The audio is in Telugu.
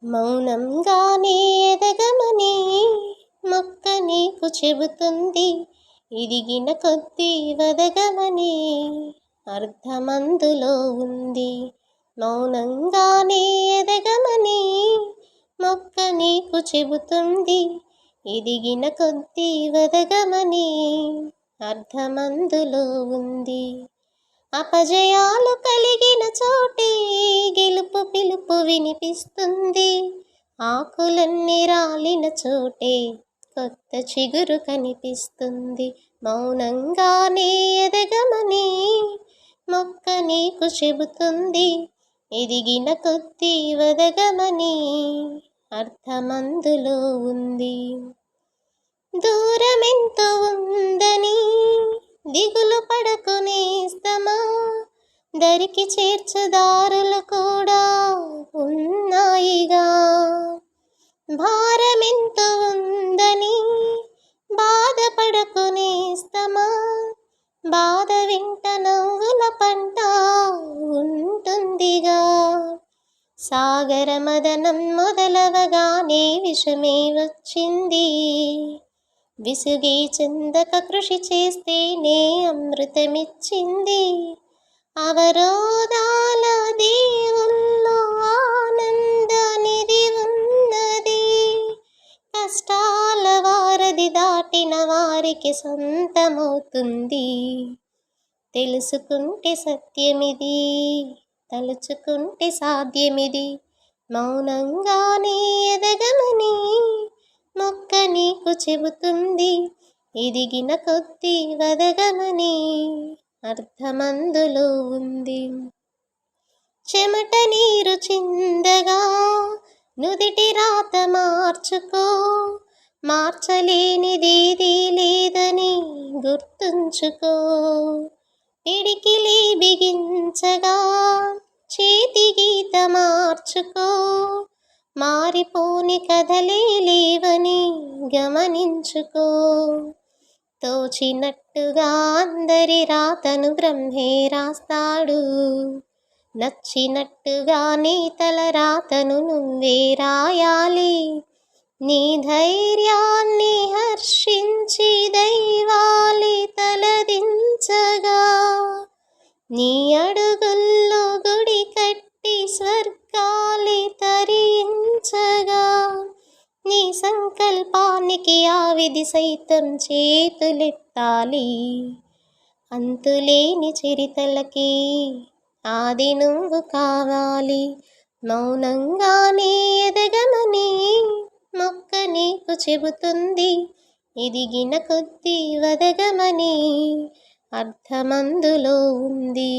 మౌనంగానే ఎదగమని మొక్క నీకు చెబుతుంది. ఎదిగిన కొద్దీ వదగమని అర్థమందులో ఉంది. మౌనంగానే ఎదగమని మొక్క నీకు చెబుతుంది. ఎదిగిన కొద్దీ వదగమని అర్థమందులో ఉంది. అపజయాలు కలిగిన చోటే గెలుపు పిలుపు వినిపిస్తుంది. ఆకులన్నీ రాలిన చోటే కొత్త చిగురు కనిపిస్తుంది. మౌనంగానే ఎదగమని మొక్క నీకు చెబుతుంది. ఎదిగిన కొద్దీ వదగమని అర్థమందులో ఉంది. దూరమెంతో ఉందని దిగులు పడకు నేస్తమా, దరికి చేర్చదారులు కూడా ఉన్నాయిగా. భారమెంతో ఉందని బాధపడకు నేస్తమా, బాధ వెంట నవ్వుల పంట ఉంటుందిగా. సాగర మదనం మొదలవగానే విషమే వచ్చింది. విసుగే చెందక కృషి చేస్తేనే అమృతమిచ్చింది. అవరోధాల దేవుల్లో ఆనందనిధి ఉన్నది. కష్టాల వారధి దాటిన వారికి సొంతమవుతుంది. తెలుసుకుంటే సత్యమిది, తలుచుకుంటే సాధ్యమిది. మౌనంగానే ఎదగమని మొక్క నీకు చెబుతుంది. ఎదిగిన కొద్దీ వదగమని అర్థమందులో ఉంది. చెమట నీరు చిందగా నుదిటి రాత మార్చుకో, మార్చలేనిదేదీ లేదని గుర్తుంచుకో. పిడికిలి బిగించగా చేతి గీత మార్చుకో, మారిపోని కథలే లేవని గమనించుకో. తోచినట్టుగా అందరి రాతను బ్రహ్మే రాస్తాడు. నచ్చినట్టుగా నీ తల రాతను నువ్వే రాయాలి. నీ ధైర్యాన్ని హర్షించి దైవాలి తలదించగా, నీ అడుగుల్లో గుడి కట్టి స్వర్గాలి తరించగా. నీ సంకల్పానికి ఆ విధి సైతం చేతులెత్తాలి. అంతులేని చరితలకి ఆది నువ్వు కావాలి. మౌనంగానే ఎదగమని మొక్క నీకు చెబుతుంది. ఎదిగిన కొద్దీ వదగమని అర్థమందులో ఉంది.